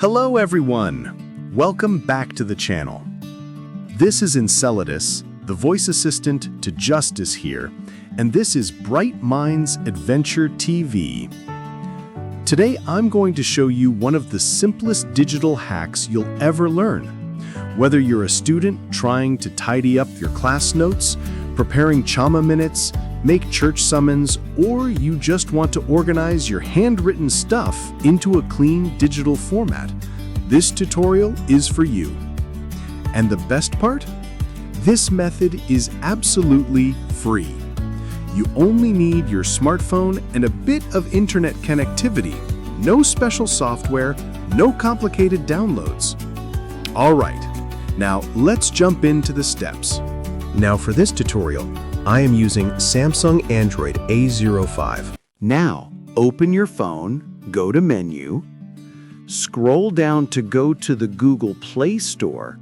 Hello everyone! Welcome back to the channel. This is Enceladus, the voice assistant to Justice here, and this is Bright Minds Adventure TV. Today I'm going to show you one of the simplest digital hacks you'll ever learn. Whether you're a student trying to tidy up your class notes, preparing Chama minutes, make church summons, or you just want to organize your handwritten stuff into a clean digital format, this tutorial is for you. And the best part? This method is absolutely free. You only need your smartphone and a bit of internet connectivity. No special software, no complicated downloads. All right, now let's jump into the steps. Now for this tutorial, I am using Samsung Android A05. Now, open your phone, go to Menu, scroll down to go to the Google Play Store,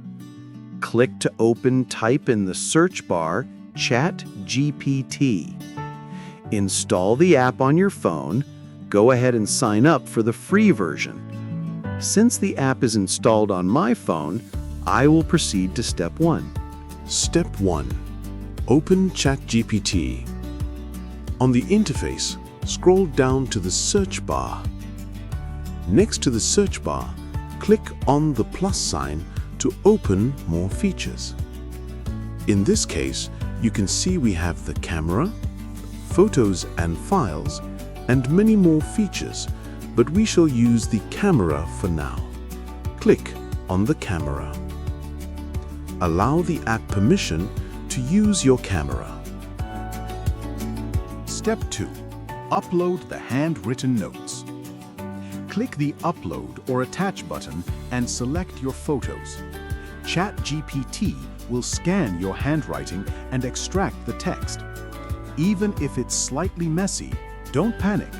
click to open, type in the search bar, ChatGPT. Install the app on your phone, go ahead and sign up for the free version. Since the app is installed on my phone, I will proceed to step 1. Step 1. Open ChatGPT. On the interface, scroll down to the search bar. Next to the search bar, click on the plus sign to open more features. In this case, you can see we have the camera, photos and files, and many more features, but we shall use the camera for now. Click on the camera. Allow the app permission to use your camera. Step 2. Upload the handwritten notes. Click the Upload or Attach button and select your photos. ChatGPT will scan your handwriting and extract the text. Even if it's slightly messy, don't panic.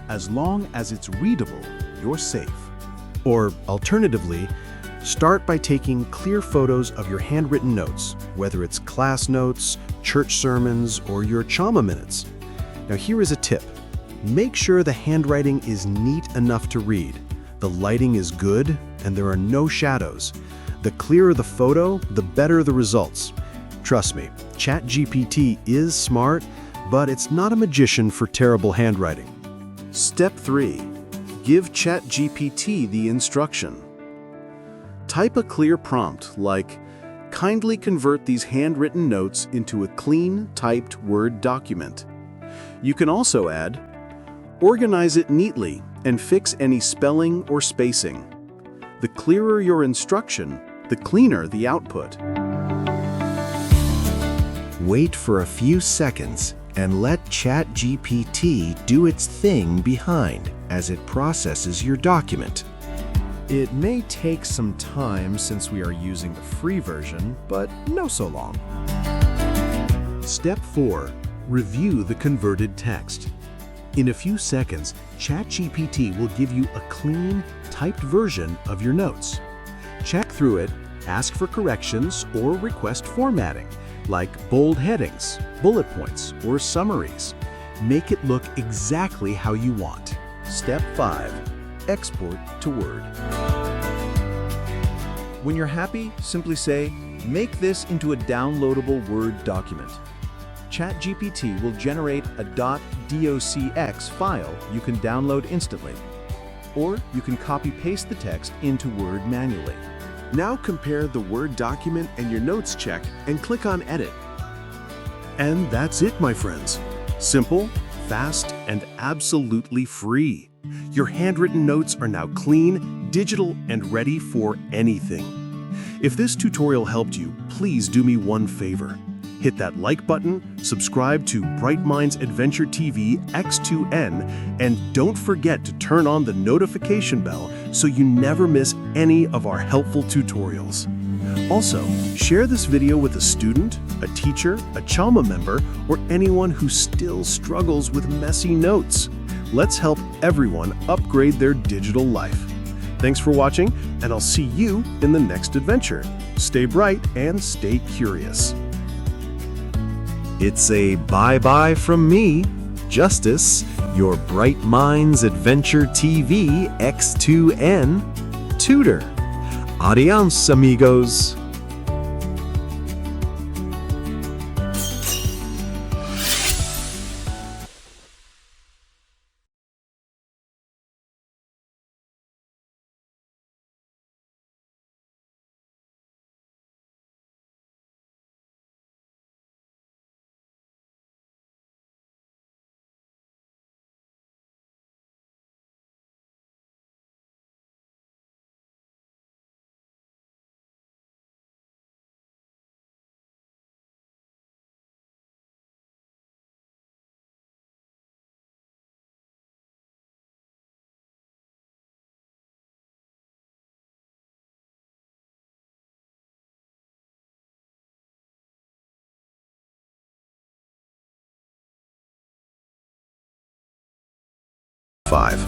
As long as it's readable, you're safe. Or alternatively, start by taking clear photos of your handwritten notes, whether it's class notes, church sermons, or your Chama minutes. Now here is a tip. Make sure the handwriting is neat enough to read. The lighting is good and there are no shadows. The clearer the photo, the better the results. Trust me, ChatGPT is smart, but it's not a magician for terrible handwriting. Step 3. Give ChatGPT the instruction. Type a clear prompt like, "Kindly convert these handwritten notes into a clean, typed Word document." You can also add, "Organize it neatly and fix any spelling or spacing." The clearer your instruction, the cleaner the output. Wait for a few seconds and let ChatGPT do its thing behind as it processes your document. It may take some time since we are using the free version, but no so long. Step 4. Review the converted text. In a few seconds, ChatGPT will give you a clean, typed version of your notes. Check through it, ask for corrections, or request formatting, like bold headings, bullet points, or summaries. Make it look exactly how you want. Step 5. Export to Word. When you're happy, simply say, "Make this into a downloadable Word document." ChatGPT will generate a .docx file you can download instantly. Or you can copy-paste the text into Word manually. Now compare the Word document and your notes check and click on Edit. And that's it, my friends. Simple, fast, and absolutely free. Your handwritten notes are now clean, digital, and ready for anything. If this tutorial helped you, please do me one favor. Hit that like button, subscribe to Bright Minds Adventure TV X2N, and don't forget to turn on the notification bell so you never miss any of our helpful tutorials. Also, share this video with a student, a teacher, a Chama member, or anyone who still struggles with messy notes. Let's help everyone upgrade their digital life. Thanks for watching, and I'll see you in the next adventure. Stay bright and stay curious. It's a bye-bye from me, Justice, your Bright Minds Adventure TV X2N. tutor. Adios, amigos. Five.